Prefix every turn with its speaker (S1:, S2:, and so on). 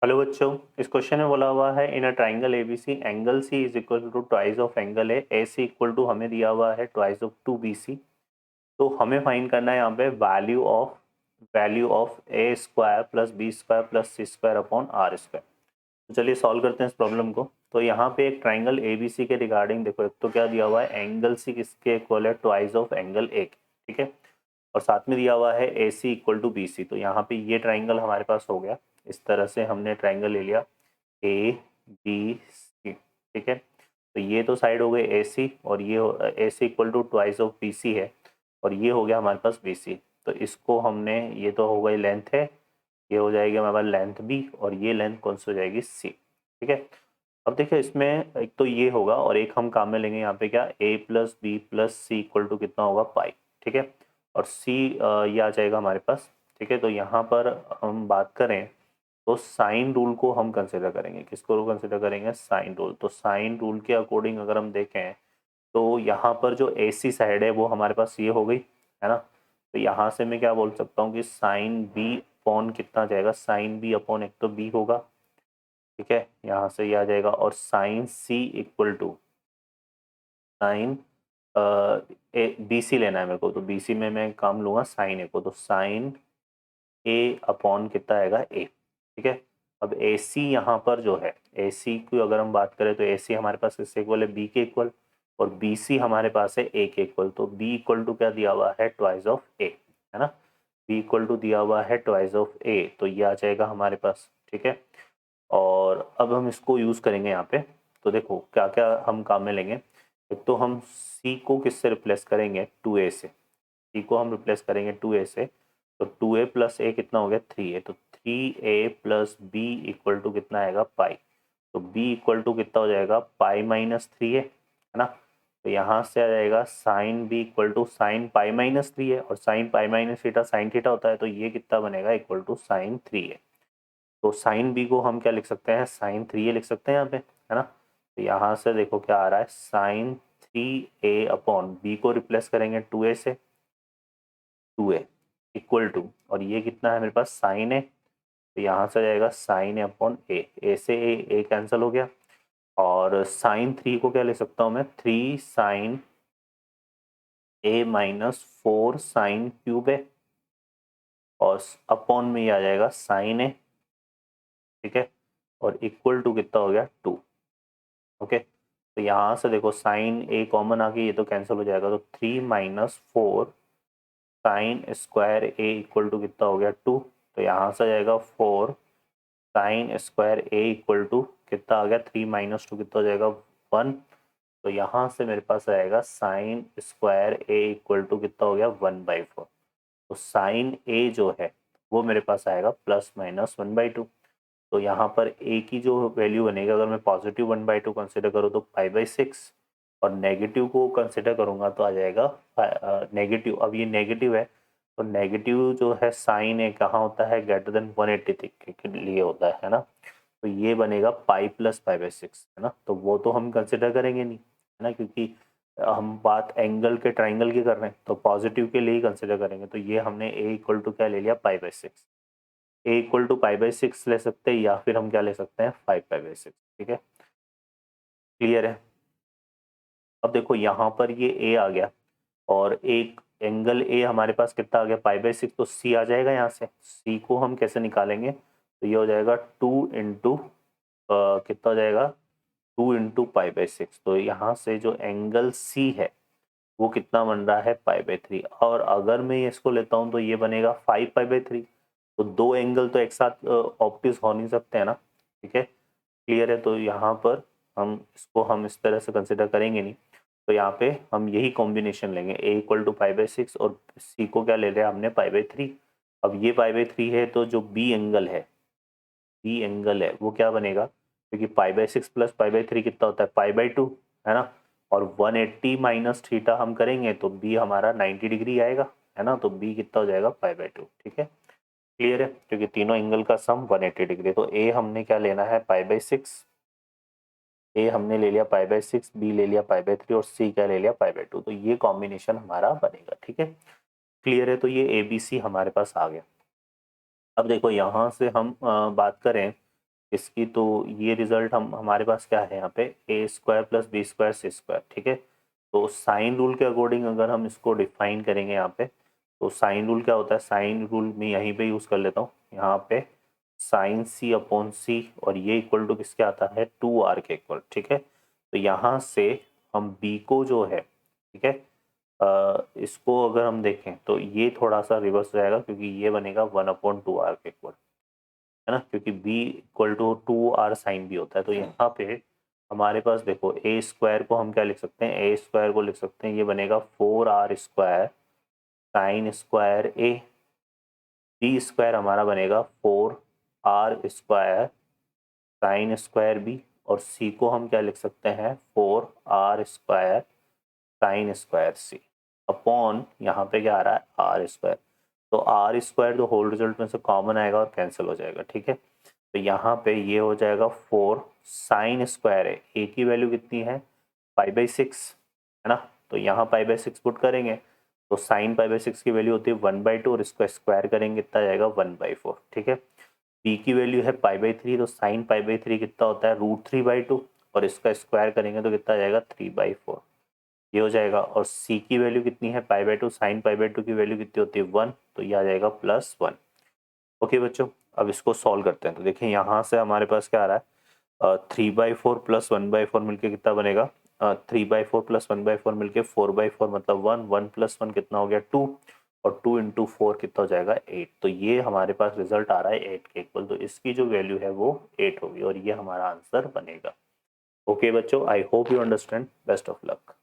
S1: Hello बच्चों, इस question में बोला हुआ है in a triangle ABC angle C is equal to twice of angle A C equal to हमें दिया हुआ है twice of two B C. तो हमें फाइंड करना है यहाँ पे value of A square plus B square plus C square upon R square. तो चलिए सॉल्व करते हैं इस प्रॉब्लम को। तो यहाँ पे एक ट्राइंगल ए बी सी के रिगार्डिंग देखो, एक तो क्या दिया हुआ है एंगल सी किसके इक्वल है ट्वाइस ऑफ एंगल ए, ठीक है। और साथ में दिया हुआ है ए C equal to B C. तो यहाँ पे ये ट्राइंगल हमारे पास हो गया। इस तरह से हमने ट्राइंगल ले लिया ए बी सी, ठीक है। तो ये तो साइड हो गई ए सी और ये A C equal to twice of B C है और ये हो गया हमारे पास बी सी। तो इसको हमने, ये तो हो गई लेंथ है, ये हो जाएगी हमारे पास लेंथ बी और ये लेंथ कौन सी हो जाएगी सी, ठीक है। अब देखिए इसमें एक तो ये होगा और एक हम काम में लेंगे यहाँ पे क्या A plus B plus C equal to कितना होगा पाई, ठीक है। और सी ये आ जाएगा हमारे पास, ठीक है। तो यहाँ पर हम बात करें तो साइन रूल को हम कंसिडर करेंगे। किसको कंसिडर करेंगे? Sine rule. तो साइन रूल के अकॉर्डिंग अगर हम देखें तो यहाँ पर जो ए सी साइड है वो हमारे पास ये हो गई, है ना। तो यहाँ से मैं क्या बोल सकता हूँ कि साइन बी अपॉन कितना जाएगा, साइन बी अपॉन एक तो बी होगा, ठीक है। यहाँ से ये आ जाएगा और sine C equal to sine A B C लेना है मेरे को। तो बी सी में मैं काम लूँगा साइन ए को, तो साइन ए अपॉन कितना आएगा ए, ठीक है। अब ए सी यहाँ पर जो है ए सी की अगर हम बात करें तो ए सी हमारे पास किससे इक्वल है? बी के इक्वल। और बी सी हमारे पास है ए के इक्वल। तो बी इक्वल टू क्या दिया हुआ है? ट्वाइस ऑफ ए, है ना। बी इक्वल टू दिया हुआ है ट्वाइस ऑफ ए, तो ये आ जाएगा हमारे पास, ठीक है। और अब हम इसको यूज़ करेंगे यहाँ पे। तो देखो क्या क्या हम काम में लेंगे। एक तो हम सी को किससे रिप्लेस करेंगे? टू ए से। सी को हम रिप्लेस करेंगे टू ए से। तो टू ए प्लस ए कितना हो गया? Three A. तो three A plus B equal to कितना आएगा? पाई। तो बी इक्वल टू कितना हो जाएगा? पाई माइनस थ्री है ना। तो यहाँ से आ जाएगा sine B equal to sine pi minus three है और sine pi minus theta sine theta होता है। तो ये कितना बनेगा? इक्वल टू साइन थ्री है। तो साइन बी को हम क्या लिख सकते हैं? साइन थ्री ए लिख सकते हैं यहाँ पे, है ना। तो यहाँ से देखो क्या आ रहा है, साइन थ्री ए अपॉन बी को रिप्लेस करेंगे टू ए से, टू ए इक्वल टू, और ये कितना है मेरे पास? साइन ए। तो यहाँ से जाएगा साइन ए अपॉन ए से ए कैंसिल हो गया। और साइन थ्री को क्या ले सकता हूँ मैं? थ्री साइन ए माइनस फोर साइन क्यूब ए और अपॉन में ये आ जाएगा साइन ए, ठीक है। और इक्वल टू कितना हो गया? Two, okay. तो यहाँ से देखो साइन ए कॉमन आ गई, ये तो कैंसिल हो जाएगा। तो three minus four sine square A equal to कितना हो गया? टू। तो यहाँ से जाएगा four sine square A equal to कितना आ गया? थ्री माइनस टू कितना हो जाएगा? वन। तो यहाँ से मेरे पास आएगा sine square A equal to कितना हो गया? One by four. तो साइन ए जो है वो मेरे पास आएगा plus minus one by two. तो यहाँ पर ए की जो वैल्यू बनेगा, अगर मैं positive one by to consider करूँ तो पाई बाई सिक्स, और नेगेटिव को कंसिडर करूँगा तो आ जाएगा नेगेटिव। अब ये नेगेटिव है तो नेगेटिव जो है साइन ए कहाँ होता है? ग्रेटर देन 180 के लिए होता है ना। तो ये बनेगा pi plus pi by six, है ना। तो वो तो हम कंसिडर करेंगे नहीं, है ना, क्योंकि हम बात एंगल के ट्राइंगल की कर रहे हैं तो पॉजिटिव के लिए ही कंसिडर करेंगे। तो ये हमने ए इक्वल टू क्या ले लिया? Pi by six. A equal to pi by six ले सकते हैं या फिर हम क्या ले सकते हैं? फाइव पाई बाई सिक्स, ठीक है। क्लियर है। अब देखो यहाँ पर ये ए आ गया और एक एंगल ए हमारे पास कितना आ गया? पाई बाई सिक्स। तो सी आ जाएगा यहाँ से। सी को हम कैसे निकालेंगे? तो ये हो जाएगा टू इंटू कितना हो जाएगा? Two into pi by six. तो यहाँ से जो एंगल सी है वो कितना बन रहा है? पाई बाई थ्री। और अगर मैं इसको लेता हूँ तो ये बनेगा फाइव पाई बाई थ्री। तो दो एंगल तो एक साथ ऑप्टिस हो नहीं सकते, है ना, ठीक है। क्लियर है। तो यहाँ पर हम इस तरह से कंसिडर करेंगे नहीं। तो यहाँ पे हम यही कॉम्बिनेशन लेंगे, A equal to pi by six और सी को क्या ले लिया हमने? Pi by three. अब ये पाई बाई थ्री है तो जो बी एंगल है, बी एंगल है वो क्या बनेगा? क्योंकि pi by six plus pi by three कितना होता है? पाई बाई टू, है ना। और 180 माइनस थीटा हम करेंगे तो बी हमारा 90 डिग्री आएगा, है ना। तो बी कितना हो जाएगा? पाई बाई टू, ठीक है। क्लियर है, क्योंकि तीनों एंगल का सम 180 डिग्री। तो ए हमने क्या लेना है? पाई बाई सिक्स। ए हमने ले लिया पाई बाई सिक्स, बी ले लिया पाई बाई थ्री और सी क्या ले लिया? Pi by two. तो ये कॉम्बिनेशन हमारा बनेगा, ठीक है। क्लियर है। तो ये ए बी सी हमारे पास आ गया। अब देखो यहाँ से हम बात करें इसकी, तो ये रिजल्ट हमारे पास क्या है यहाँ पे, ए स्क्वायर प्लस बी स्क्वायर सी स्क्वायर, ठीक है। तो साइन रूल के अकॉर्डिंग अगर हम इसको डिफाइन करेंगे यहाँ पे, तो साइन रूल क्या होता है, साइन रूल में यहीं पे यूज़ कर लेता हूँ, यहाँ पे साइन सी अपॉन सी, और ये इक्वल टू किसके आता है, 2r के इक्वल, ठीक है। तो यहाँ से हम b को जो है, ठीक है, इसको अगर हम देखें तो ये थोड़ा सा रिवर्स जाएगा, क्योंकि ये बनेगा 1/2r के इक्वल, है ना, क्योंकि b equal to 2r sine b होता है। तो यहाँ पे हमारे पास देखो, ए स्क्वायर को हम क्या लिख सकते हैं, ए स्क्वायर को लिख सकते हैं, ये बनेगा 4r स्क्वायर साइन स्क्वायर ए, बी स्क्वायर हमारा बनेगा 4r square sine square B, और सी को हम क्या लिख सकते हैं, 4r स्क्वायर साइन स्क्वायर सी अपॉन, यहाँ पे क्या आ रहा है, आर स्क्वायर। तो आर स्क्वायर तो होल रिजल्ट में से कॉमन आएगा और कैंसिल हो जाएगा, ठीक है। तो यहाँ पे ये हो जाएगा 4 साइन स्क्वायर है, ए की वैल्यू कितनी है, π/6, है ना। तो यहाँ π/6 पुट करेंगे, तो साइन π/6 की वैल्यू होती है 1/2, और इसको स्क्वायर करेंगे कितना जाएगा, 1/4, ठीक है। बी की वैल्यू है π/3, तो साइन π/3 कितना होता है, √3/2, और इसका स्क्वायर करेंगे तो कितना जाएगा, 3/4, ये हो जाएगा। और सी की वैल्यू कितनी है, π/2, साइन π/2 की वैल्यू कितनी होती है, 1, तो ये आ जाएगा +1। ओके बच्चों, अब इसको सॉल्व करते हैं। तो देखिए यहाँ से हमारे पास क्या आ रहा है, 3/4 + 1/4 मिलके कितना बनेगा, 3/4 + 1/4 मिलके 4/4, मतलब 1, 1 + 1 कितना हो गया, 2, और 2 × 4 कितना हो जाएगा, 8। तो ये हमारे पास रिजल्ट आ रहा है 8 के इक्वल, तो इसकी जो वैल्यू है वो 8 होगी, और ये हमारा आंसर बनेगा। ओके बच्चों, I hope you understand, best of luck.